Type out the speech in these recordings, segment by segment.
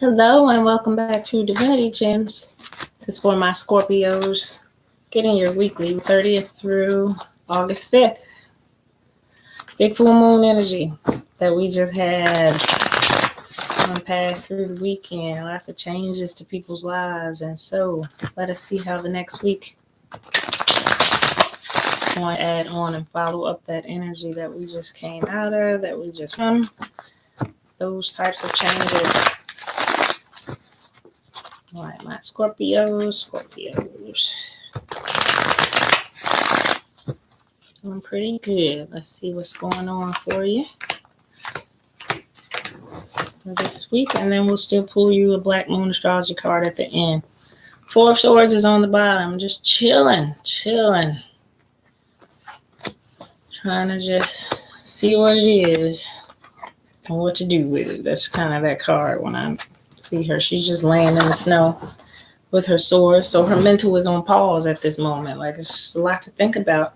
Hello and welcome back to Divinity Gems. This is for my Scorpios. Getting your weekly 30th through August 5th. Big full moon energy that we just had pass through the weekend. Lots of changes to people's lives. And so let us see how the next week is going to add on and follow up that energy that we just came out of, that we just come. Those types of changes. All right, my Scorpios. Doing pretty good. Let's see what's going on for you for this week. And then we'll still pull you a Black Moon astrology card at the end. 4 of Swords is on the bottom. Just chilling. Trying to just see what it is and what to do with it. That's kind of that card when I see her. She's just laying in the snow with her sword. So her mental is on pause at this moment. Like, it's just a lot to think about.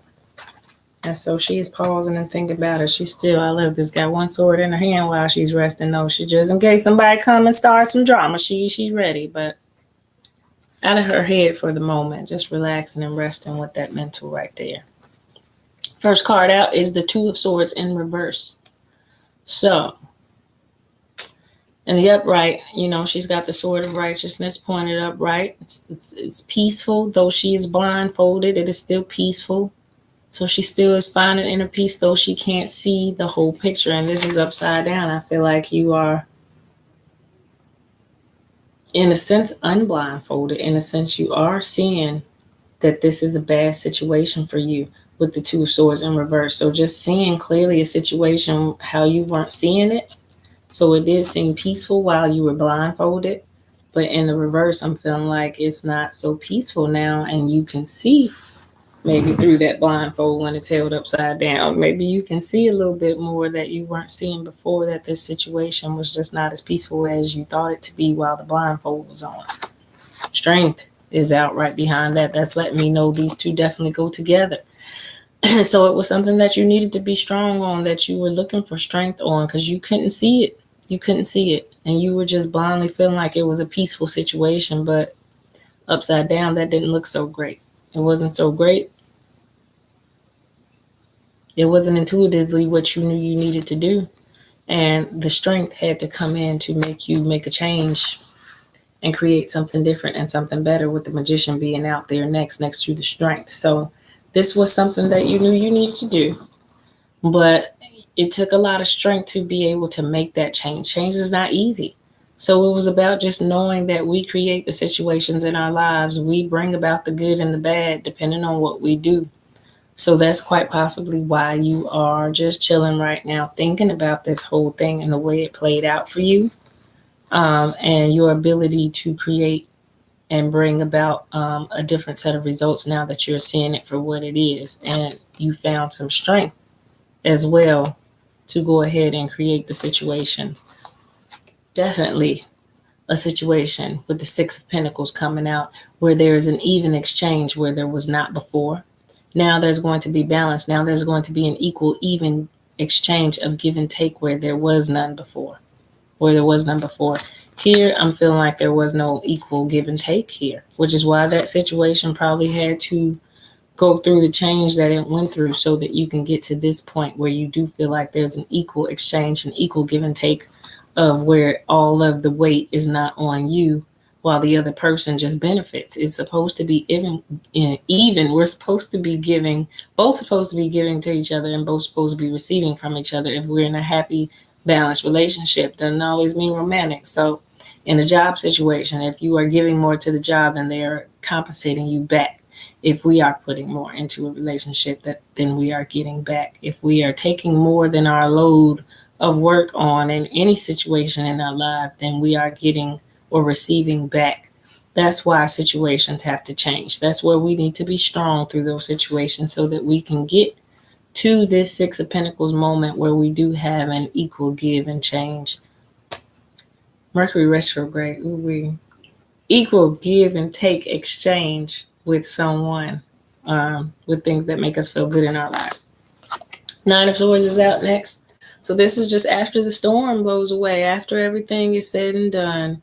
And so she is pausing and thinking about it. She's still, I love this, got one sword in her hand while she's resting, though. She just, in case somebody come and start some drama, she's ready. But out of her head for the moment, just relaxing and resting with that mental right there. First card out is the 2 of Swords in reverse. So, in the upright, she's got the sword of righteousness pointed upright. It's peaceful. Though she is blindfolded, it is still peaceful. So she still is finding inner peace, though she can't see the whole picture. And this is upside down. I feel like you are, in a sense, unblindfolded. In a sense, you are seeing that this is a bad situation for you with the 2 of Swords in reverse. So just seeing clearly a situation how you weren't seeing it. So it did seem peaceful while you were blindfolded. But in the reverse, I'm feeling like it's not so peaceful now. And you can see maybe through that blindfold when it's held upside down. Maybe you can see a little bit more that you weren't seeing before, that this situation was just not as peaceful as you thought it to be while the blindfold was on. Strength is out right behind that. That's letting me know these two definitely go together. So it was something that you needed to be strong on, that you were looking for strength on, because you couldn't see it. And you were just blindly feeling like it was a peaceful situation, but upside down, that didn't look so great. It wasn't so great. It wasn't intuitively what you knew you needed to do. And the strength had to come in to make you make a change and create something different and something better, with the Magician being out there next to the strength. So this was something that you knew you needed to do. But it took a lot of strength to be able to make that change. Change is not easy. So it was about just knowing that we create the situations in our lives. We bring about the good and the bad depending on what we do. So that's quite possibly why you are just chilling right now, thinking about this whole thing and the way it played out for you, and your ability to create and bring about a different set of results now that you're seeing it for what it is. And you found some strength as well to go ahead and create the situations. Definitely a situation with the 6 of Pentacles coming out where there is an even exchange where there was not before. Now there's going to be balance. Now there's going to be an equal, even exchange of give and take where there was none before. Here, I'm feeling like there was no equal give and take here, which is why that situation probably had to go through the change that it went through so that you can get to this point where you do feel like there's an equal exchange, an equal give and take, of where all of the weight is not on you while the other person just benefits. It's supposed to be even. We're supposed to be giving, both supposed to be giving to each other and both supposed to be receiving from each other if we're in a happy, balanced relationship. Doesn't always mean romantic. So in a job situation, if you are giving more to the job, then they are compensating you back. If we are putting more into a relationship, then we are getting back. If we are taking more than our load of work on in any situation in our life, then we are getting or receiving back. That's why situations have to change. That's where we need to be strong through those situations so that we can get to this 6 of Pentacles moment where we do have an equal give and change. Mercury retrograde, equal give and take exchange with someone, with things that make us feel good in our lives. 9 of Swords is out next. So this is just after the storm blows away, after everything is said and done.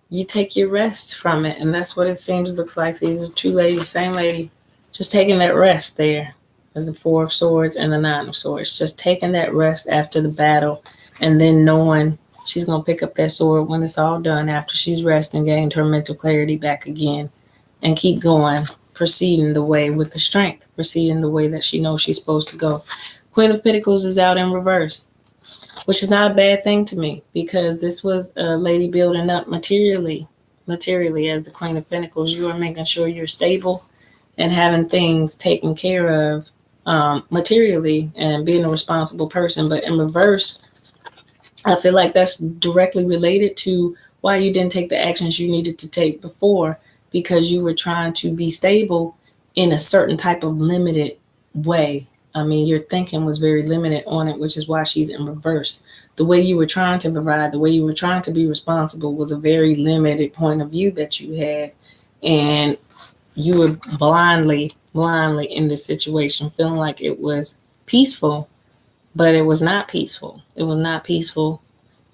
you take your rest from it. And that's what it seems looks like. These are two ladies, same lady, just taking that rest there. There's the Four of Swords and the Nine of Swords. Just taking that rest after the battle, and then knowing she's going to pick up that sword when it's all done, after she's rested and gained her mental clarity back again, and keep going, proceeding the way with the strength, proceeding the way that she knows she's supposed to go. Queen of Pentacles is out in reverse, which is not a bad thing to me, because this was a lady building up materially as the Queen of Pentacles. You are making sure you're stable and having things taken care of materially and being a responsible person. But in reverse, I feel like that's directly related to why you didn't take the actions you needed to take before, because you were trying to be stable in a certain type of limited way. I mean, your thinking was very limited on it, which is why she's in reverse. The way you were trying to provide, the way you were trying to be responsible was a very limited point of view that you had. And you were blindly in this situation, feeling like it was peaceful, but it was not peaceful. It was not peaceful.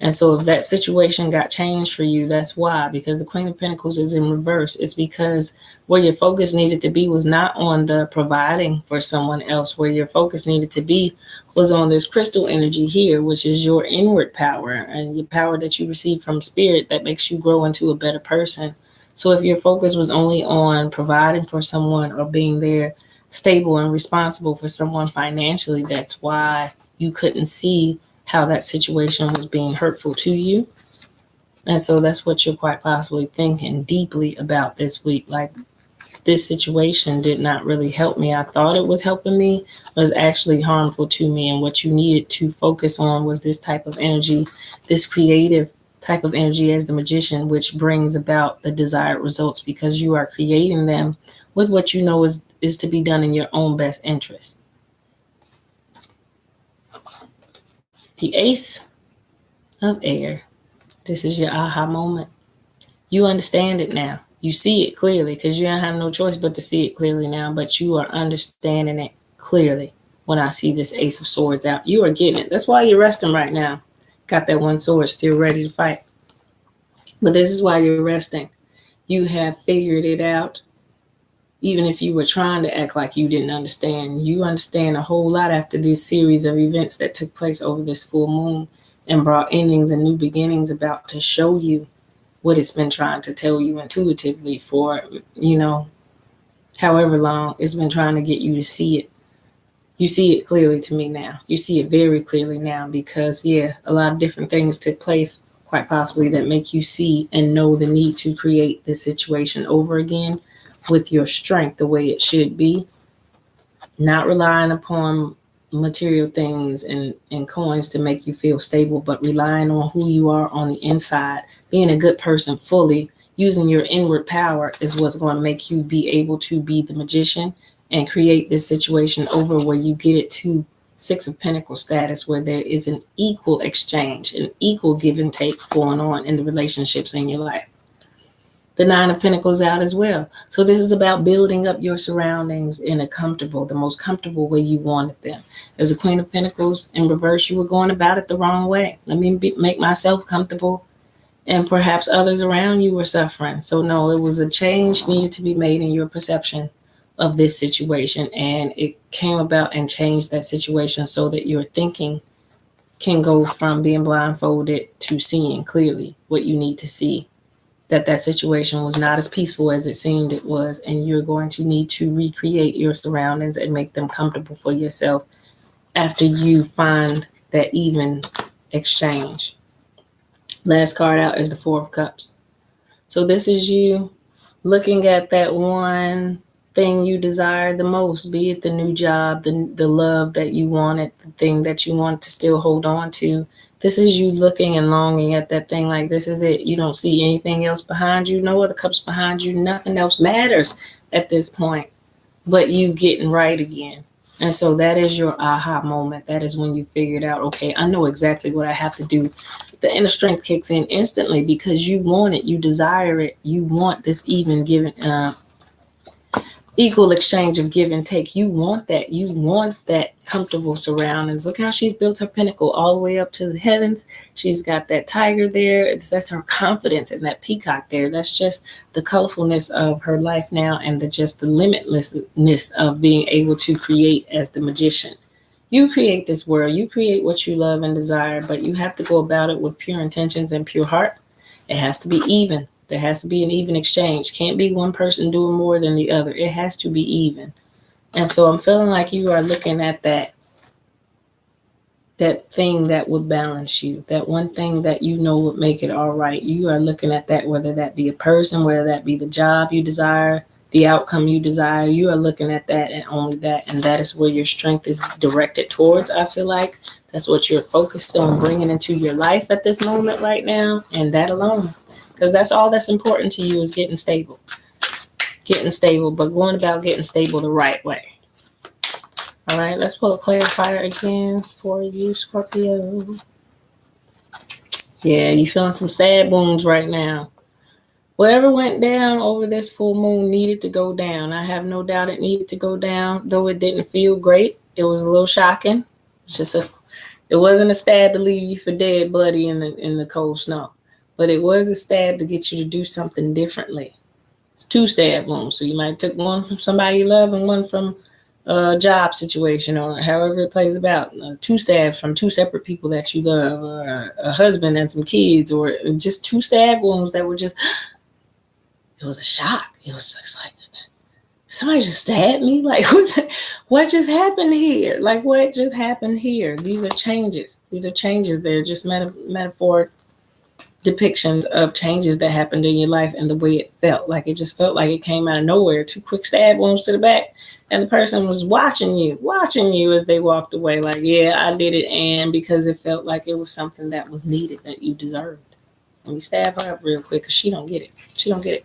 And so if that situation got changed for you, that's why, because the Queen of Pentacles is in reverse. It's because where your focus needed to be was not on the providing for someone else. Where your focus needed to be was on this crystal energy here, which is your inward power and your power that you receive from spirit that makes you grow into a better person. So if your focus was only on providing for someone or being there stable and responsible for someone financially, that's why you couldn't see how that situation was being hurtful to you. And so that's what you're quite possibly thinking deeply about this week. Like, this situation did not really help me. I thought it was helping me, but it was actually harmful to me. And what you needed to focus on was this type of energy, this creative type of energy as the Magician, which brings about the desired results, because you are creating them with what you know is to be done in your own best interest. The Ace of Air. This is your aha moment. You understand it now. You see it clearly, because you don't have no choice but to see it clearly now, but you are understanding it clearly. When I see this Ace of Swords out, you are getting it. That's why you're resting right now. Got that one sword still ready to fight. But this is why you're resting. You have figured it out. Even if you were trying to act like you didn't understand, you understand a whole lot after this series of events that took place over this full moon and brought endings and new beginnings about to show you what it's been trying to tell you intuitively for, however long it's been trying to get you to see it. You see it clearly to me now. You see it very clearly now, because, a lot of different things took place, quite possibly, that make you see and know the need to create this situation over again with your strength the way it should be, not relying upon material things and coins to make you feel stable, but relying on who you are on the inside, being a good person fully, using your inward power is what's going to make you be able to be the Magician and create this situation over, where you get it to Six of Pentacles status, where there is an equal exchange, an equal give and take going on in the relationships in your life. The Nine of Pentacles out as well. So this is about building up your surroundings in the most comfortable way you wanted them. As the Queen of Pentacles in reverse, you were going about it the wrong way. Let me make myself comfortable, and perhaps others around you were suffering. So no, it was a change needed to be made in your perception of this situation, and it came about and changed that situation so that your thinking can go from being blindfolded to seeing clearly what you need to see. That situation was not as peaceful as it seemed it was, and you're going to need to recreate your surroundings and make them comfortable for yourself after you find that even exchange. Last card out is the Four of Cups. So this is you looking at that one thing you desire the most, be it the new job, the love that you wanted, the thing that you want to still hold on to. This is you looking and longing at that thing like this is it. You don't see anything else behind you, no other cups behind you. Nothing else matters at this point but you getting right again. And so that is your aha moment. That is when you figured out, okay, I know exactly what I have to do. The inner strength kicks in instantly because you want it, you desire it, you want this even given equal exchange of give and take. You want that. You want that comfortable surroundings. Look how she's built her pinnacle all the way up to the heavens. She's got that tiger there. That's her confidence, and that peacock there. That's just the colorfulness of her life now, and just the limitlessness of being able to create as the magician. You create this world. You create what you love and desire, but you have to go about it with pure intentions and pure heart. It has to be even. There has to be an even exchange. Can't be one person doing more than the other. It has to be even. And so I'm feeling like you are looking at that thing that would balance you, that one thing that you know would make it all right. You are looking at that, whether that be a person, whether that be the job you desire, the outcome you desire. You are looking at that and only that. And that is where your strength is directed towards, I feel like. That's what you're focused on bringing into your life at this moment right now. And that alone. Because that's all that's important to you is getting stable. Getting stable, but going about getting stable the right way. All right, let's pull a clarifier again for you, Scorpio. Yeah, you feeling some sad wounds right now. Whatever went down over this full moon needed to go down. I have no doubt it needed to go down, though it didn't feel great. It was a little shocking. It wasn't a stab to leave you for dead, bloody in the cold snow, but it was a stab to get you to do something differently. It's 2 stab wounds, so you might take one from somebody you love and one from a job situation, or however it plays about. 2 stabs from 2 separate people that you love, or a husband and some kids, or just 2 stab wounds that were just, it was a shock. It was just like, somebody just stabbed me? Like, what just happened here? Like, what just happened here? These are changes. They're just metaphoric depictions of changes that happened in your life and the way it felt. Like, it just felt like it came out of nowhere. 2 quick stab wounds to the back, and the person was watching you as they walked away. Like, yeah, I did it, and because it felt like it was something that was needed, that you deserved. Let me stab her up real quick, because she don't get it.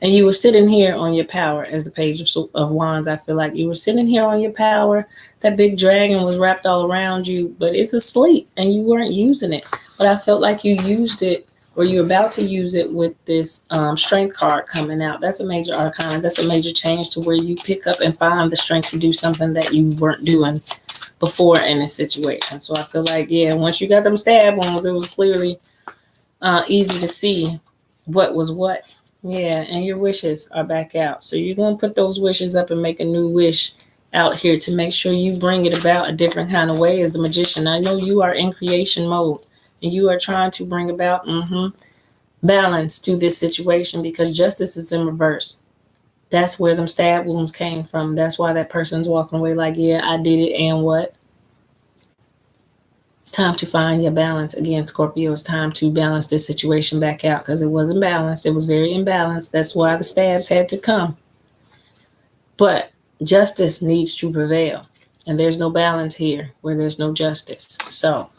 And you were sitting here on your power as the Page of Wands. I feel like you were sitting here on your power. That big dragon was wrapped all around you, but it's asleep and you weren't using it. But I felt like you used it, or you're about to use it, with this strength card coming out. That's a major arcana. That's a major change to where you pick up and find the strength to do something that you weren't doing before in this situation. So I feel like, yeah, once you got them stab wounds, it was clearly easy to see what was what. Yeah, and your wishes are back out. So you're going to put those wishes up and make a new wish out here to make sure you bring it about a different kind of way as the magician. I know you are in creation mode, and you are trying to bring about balance to this situation, because justice is in reverse. That's where them stab wounds came from. That's why that person's walking away like, yeah, I did it, and what? It's time to find your balance again, Scorpio. It's time to balance this situation back out, because it wasn't balanced. It was very imbalanced. That's why the stabs had to come. But justice needs to prevail, and there's no balance here where there's no justice. So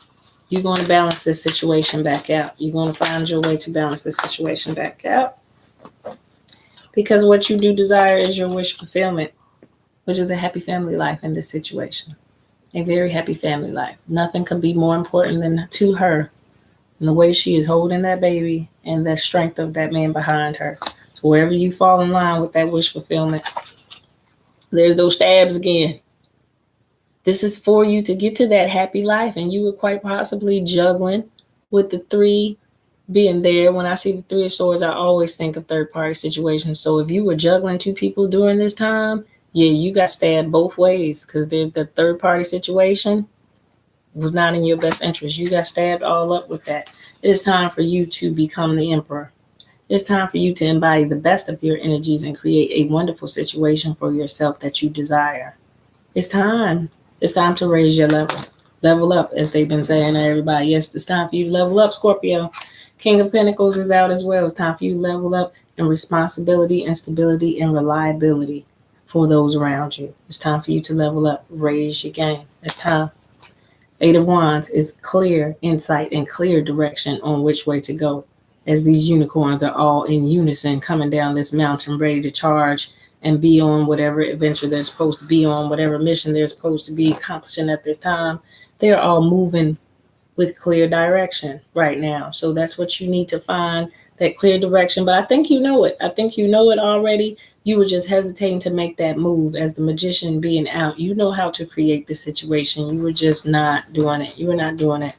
you're going to balance this situation back out. You're going to find your way to balance this situation back out, because what you do desire is your wish fulfillment, which is a happy family life in this situation. A very happy family life. Nothing could be more important than to her, and the way she is holding that baby and the strength of that man behind her. So wherever you fall in line with that wish fulfillment, there's those stabs again. This is for you to get to that happy life, and you were quite possibly juggling with the 3 being there. When I see the 3 of Swords, I always think of third-party situations. So if you were juggling 2 people during this time, yeah, you got stabbed both ways, because the third-party situation was not in your best interest. You got stabbed all up with that. It is time for you to become the emperor. It's time for you to embody the best of your energies and create a wonderful situation for yourself that you desire. It's time. It's time to raise your level. Level up, as they've been saying to everybody. Yes, it's time for you to level up, Scorpio. King of Pentacles is out as well. It's time for you to level up in responsibility and stability and reliability for those around you. It's time for you to level up, raise your game. It's time. 8 of Wands is clear insight and clear direction on which way to go, as these unicorns are all in unison coming down this mountain ready to charge and be on whatever adventure they're supposed to be on, whatever mission they're supposed to be accomplishing at this time. They're all moving with clear direction right now. So that's what you need to find, that clear direction. But I think you know it. I think you know it already. You were just hesitating to make that move as the magician being out. You know how to create the situation. You were just not doing it. You were not doing it.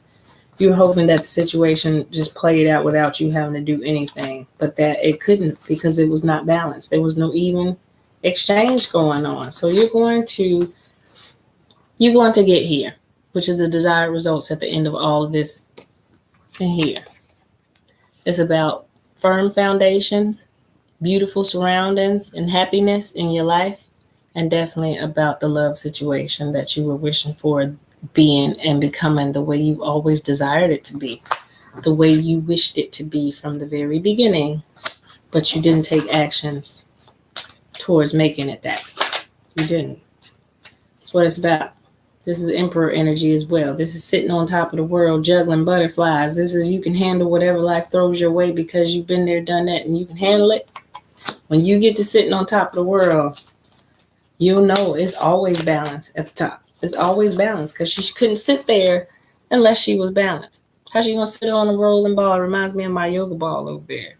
You were hoping that the situation just played out without you having to do anything, but that it couldn't because it was not balanced. There was no even exchange going on. So you're going to get here, which is the desired results at the end of all of this. And here, it's about firm foundations, beautiful surroundings, and happiness in your life, and definitely about the love situation that you were wishing for being and becoming the way you always desired it to be, the way you wished it to be from the very beginning, but you didn't take actions towards making it that. You didn't. That's what it's about. This is Emperor energy as well. This is sitting on top of the world, juggling butterflies. This is you can handle whatever life throws your way because you've been there, done that, and you can handle it. When you get to sitting on top of the world, you'll know it's always balanced at the top. It's always balanced because she couldn't sit there unless she was balanced. How's she going to sit on a rolling ball? It reminds me of my yoga ball over there.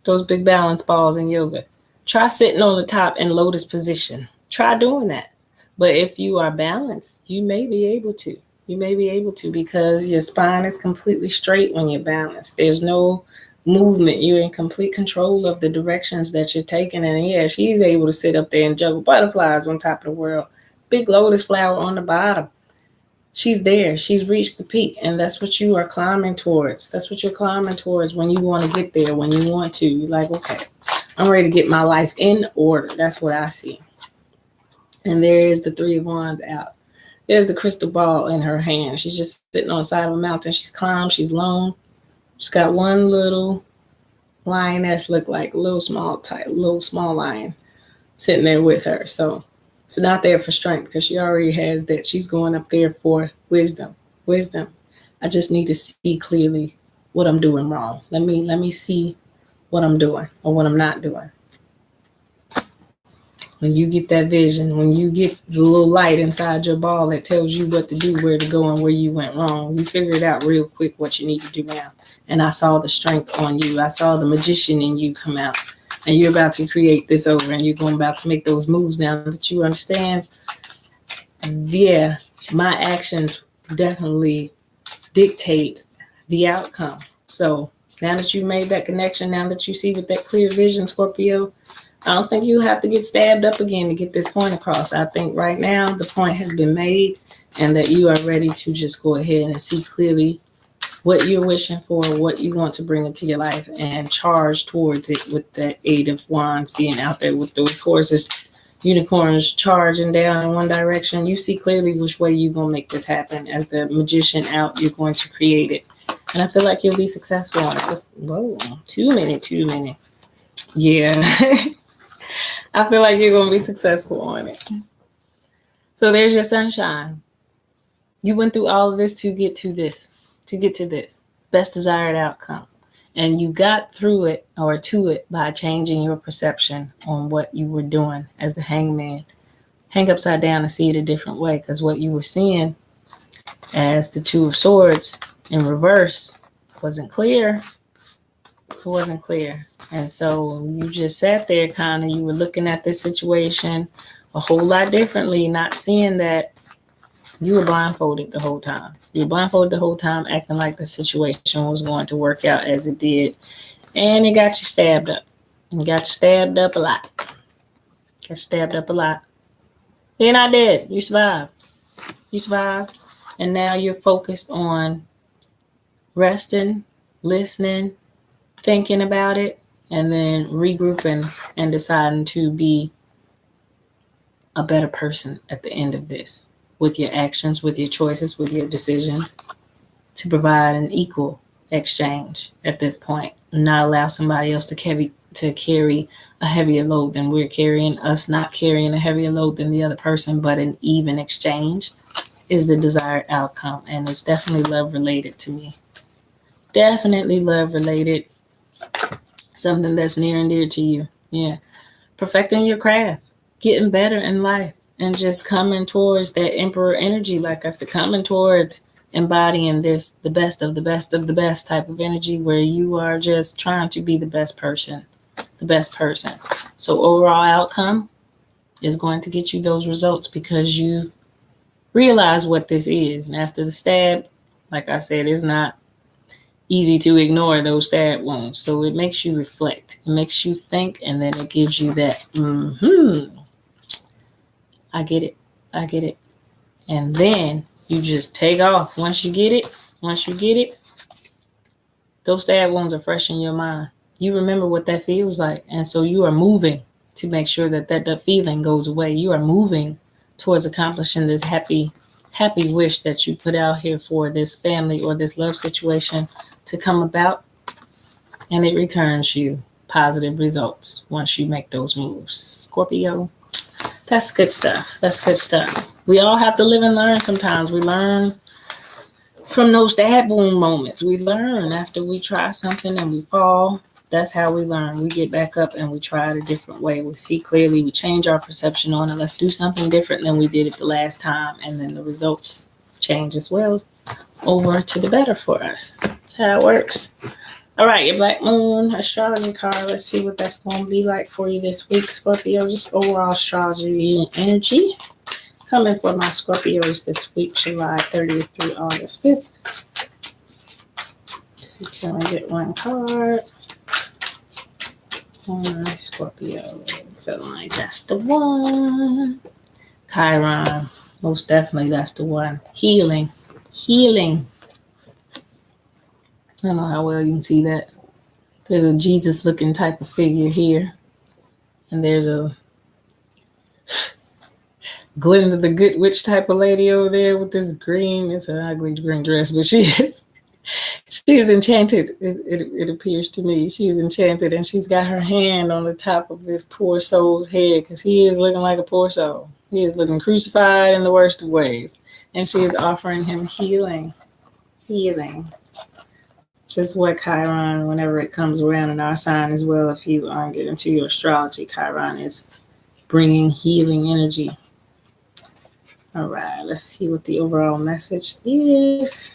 Those big balance balls in yoga. Try sitting on the top in lotus position. Try doing that. But if you are balanced, you may be able to. You may be able to because your spine is completely straight when you're balanced. There's no movement. You're in complete control of the directions that you're taking. And yeah, she's able to sit up there and juggle butterflies on top of the world. Big lotus flower on the bottom. She's there. She's reached the peak. And that's what you are climbing towards. That's what you're climbing towards when you want to get there, when you want to. You're like, okay, I'm ready to get my life in order. That's what I see. And there is the Three of Wands out. There's the crystal ball in her hand. She's just sitting on the side of a mountain. She's climbed. She's lone. She's got one little lioness, look like a little small lion sitting there with her. So it's not there for strength because she already has that. She's going up there for wisdom. Wisdom. I just need to see clearly what I'm doing wrong. Let me see what I'm doing or what I'm not doing. When you get that vision, when you get the little light inside your ball that tells you what to do, where to go, and where you went wrong, you figure it out real quick what you need to do now. And I saw the strength on you. I saw the magician in you come out. And you're about to create this over, and you're going about to make those moves now that you understand. Yeah, my actions definitely dictate the outcome. So now that you made that connection, now that you see with that clear vision, Scorpio, I don't think you have to get stabbed up again to get this point across. I think right now the point has been made and that you are ready to just go ahead and see clearly what you're wishing for, what you want to bring into your life, and charge towards it with that Eight of Wands being out there with those horses, unicorns charging down in one direction. You see clearly which way you're going to make this happen. As the magician out, you're going to create it. And I feel like you'll be successful on it. Whoa, too many. Yeah. I feel like you're going to be successful on it. So there's your sunshine. You went through all of this to get to this best desired outcome. And you got through it or to it by changing your perception on what you were doing as the hangman. Hang upside down and see it a different way, because what you were seeing as the Two of Swords in reverse wasn't clear. It wasn't clear. And so you just sat there you were looking at this situation a whole lot differently, not seeing that you were blindfolded the whole time. You were blindfolded the whole time, acting like the situation was going to work out as it did. And it got you stabbed up. It got you stabbed up a lot. You're not dead. You survived. And now you're focused on resting, listening, thinking about it, and then regrouping and deciding to be a better person at the end of this, with your actions, with your choices, with your decisions, to provide an equal exchange at this point, not allow somebody else to carry a heavier load than we're carrying, us not carrying a heavier load than the other person, but an even exchange is the desired outcome. And it's definitely love related to me. Definitely love related. Something that's near and dear to you. Yeah. Perfecting your craft, getting better in life, and just coming towards that Emperor energy, like I said, coming towards embodying this, the best of the best of the best type of energy where you are just trying to be the best person. So overall outcome is going to get you those results because you realize what this is. And after the stab, like I said, it's not easy to ignore those stab wounds. So it makes you reflect. It makes you think, and then it gives you that, I get it. And then you just take off. Once you get it, those stab wounds are fresh in your mind. You remember what that feels like. And so you are moving to make sure that feeling goes away. You are moving towards accomplishing this happy wish that you put out here for this family or this love situation to come about. And it returns you positive results once you make those moves. Scorpio, that's good stuff. We all have to live and learn sometimes. We learn from those stab wound moments. We learn after we try something and we fall. That's how we learn. We get back up and we try it a different way. We see clearly. We change our perception on it. Let's do something different than we did it the last time. And then the results change as well over to the better for us. That's how it works. All right, your Black Moon astrology card. Let's see what that's going to be like for you this week, Scorpio. Just overall astrology energy. Coming for my Scorpios this week, July 30th through August 5th. Let's see, can I get one card? One Scorpio. Feeling like that's the one. Chiron. Most definitely that's the one. Healing. I don't know how well you can see that. There's a Jesus-looking type of figure here. And there's a Glinda the Good Witch type of lady over there with this green. It's an ugly green dress, but she is enchanted. It appears to me. She is enchanted, and she's got her hand on the top of this poor soul's head because he is looking like a poor soul. He is looking crucified in the worst of ways. And she is offering him healing. Just what Chiron, whenever it comes around in our sign as well, if you get into your astrology, Chiron is bringing healing energy. All right, let's see what the overall message is.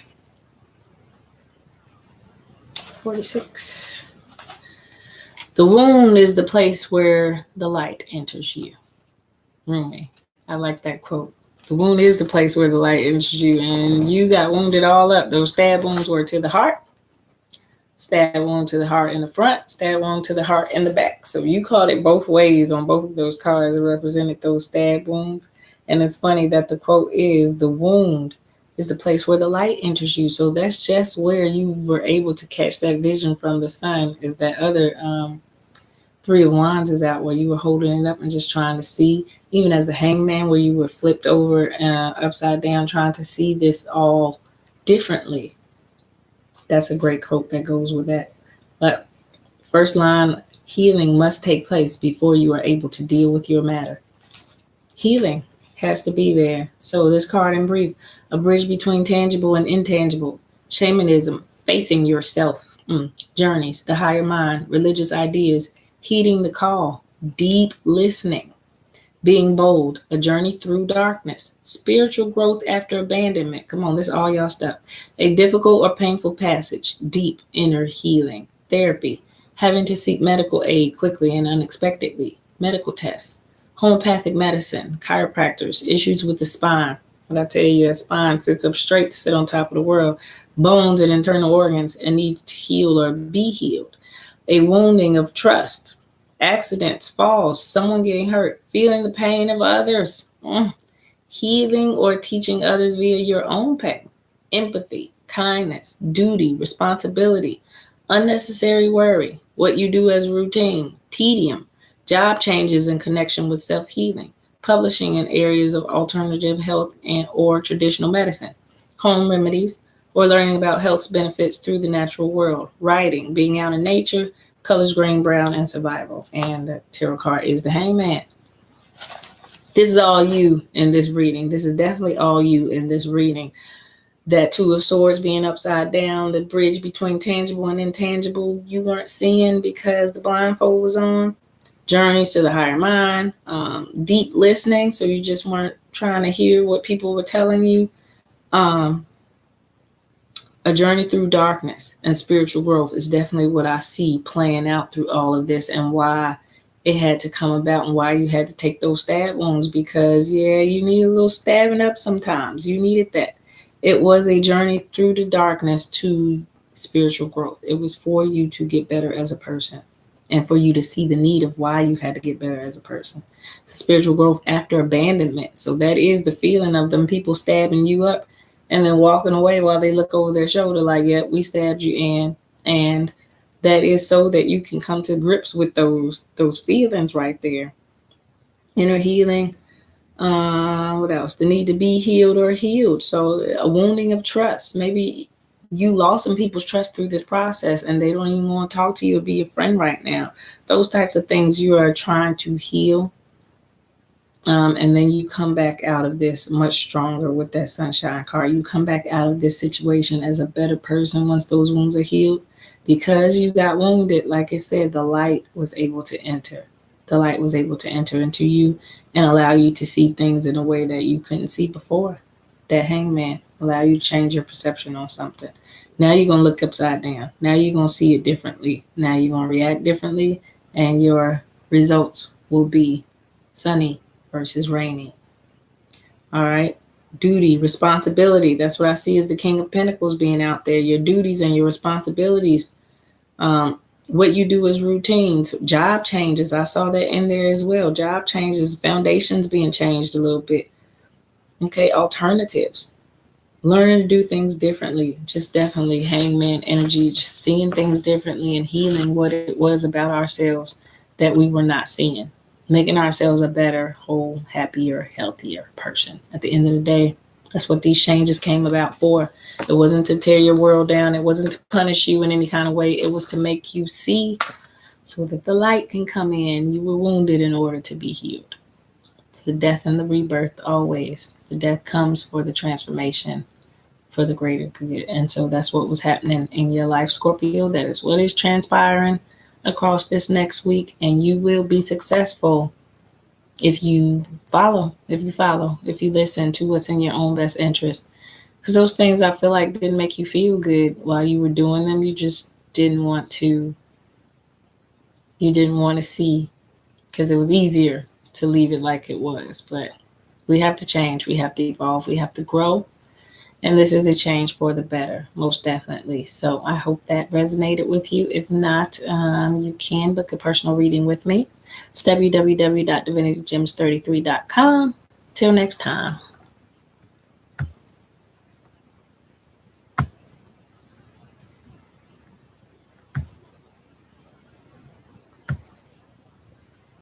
46. The wound is the place where the light enters you. Rumi. I like that quote. The wound is the place where the light enters you, and you got wounded all up. Those stab wounds were to the heart. Stab wound to the heart in the front, stab wound to the heart in the back. So you caught it both ways on both of those cards. It represented those stab wounds. And it's funny that the quote is, the wound is the place where the light enters you. So that's just where you were able to catch that vision from the sun, is that other Three of Wands is out where you were holding it up and just trying to see, even as the Hangman where you were flipped over upside down trying to see this all differently. That's a great quote that goes with that. But first line, healing must take place before you are able to deal with your matter. Healing has to be there. So this card in brief, a bridge between tangible and intangible, shamanism, facing yourself, journeys, the higher mind, religious ideas, heeding the call, deep listening, being bold, a journey through darkness, spiritual growth after abandonment. Come on, this is all y'all stuff. A difficult or painful passage, deep inner healing, therapy, having to seek medical aid quickly and unexpectedly, medical tests, homeopathic medicine, chiropractors, issues with the spine. When I tell you that spine sits up straight to sit on top of the world, bones and internal organs and needs to heal or be healed. A wounding of trust, accidents, falls, someone getting hurt, feeling the pain of others, healing or teaching others via your own pain, empathy, kindness, duty, responsibility, unnecessary worry, what you do as routine, tedium, job changes in connection with self-healing, publishing in areas of alternative health and or traditional medicine, home remedies, or learning about health's benefits through the natural world, writing, being out in nature, colors green, brown, and survival. And the tarot card is the Hangman. This is all you in this reading. This is definitely all you in this reading. That Two of Swords being upside down, the bridge between tangible and intangible, you weren't seeing because the blindfold was on. Journeys to the higher mind, deep listening, so you just weren't trying to hear what people were telling you. A journey through darkness and spiritual growth is definitely what I see playing out through all of this, and why it had to come about and why you had to take those stab wounds, because yeah, you need a little stabbing up sometimes. You needed that. It was a journey through the darkness to spiritual growth. It was for you to get better as a person and for you to see the need of why you had to get better as a person. It's spiritual growth after abandonment. So that is the feeling of them people stabbing you up and then walking away while they look over their shoulder like, yeah, we stabbed you in. And that is so that you can come to grips with those feelings right there. Inner healing. What else? The need to be healed or healed. So a wounding of trust. Maybe you lost some people's trust through this process and they don't even want to talk to you or be your friend right now. Those types of things you are trying to heal. And then you come back out of this much stronger with that sunshine card. You come back out of this situation as a better person once those wounds are healed. Because you got wounded, like I said, the light was able to enter. The light was able to enter into you and allow you to see things in a way that you couldn't see before. That hangman allow you to change your perception on something. Now you're going to look upside down. Now you're going to see it differently. Now you're going to react differently, and your results will be sunny versus rainy. All right. Duty, responsibility. That's what I see as the King of Pentacles being out there. Your duties and your responsibilities. What you do is routines. Job changes. I saw that in there as well. Job changes. Foundations being changed a little bit. Okay. Alternatives. Learning to do things differently. Just definitely hangman energy. Just seeing things differently and healing what it was about ourselves that we were not seeing. Making ourselves a better, whole, happier, healthier person. At the end of the day, that's what these changes came about for. It wasn't to tear your world down. It wasn't to punish you in any kind of way. It was to make you see so that the light can come in. You were wounded in order to be healed. It's the death and the rebirth always. The death comes for the transformation, for the greater good. And so that's what was happening in your life, Scorpio. That is what is transpiring across this next week, and you will be successful if you follow, if you listen to what's in your own best interest. Because those things I feel like didn't make you feel good while you were doing them. You just didn't want to see, because it was easier to leave it like it was. But we have to change, we have to evolve, we have to grow. And this is a change for the better, most definitely. So I hope that resonated with you. If not, you can book a personal reading with me. It's www.divinitygems33.com. Till next time.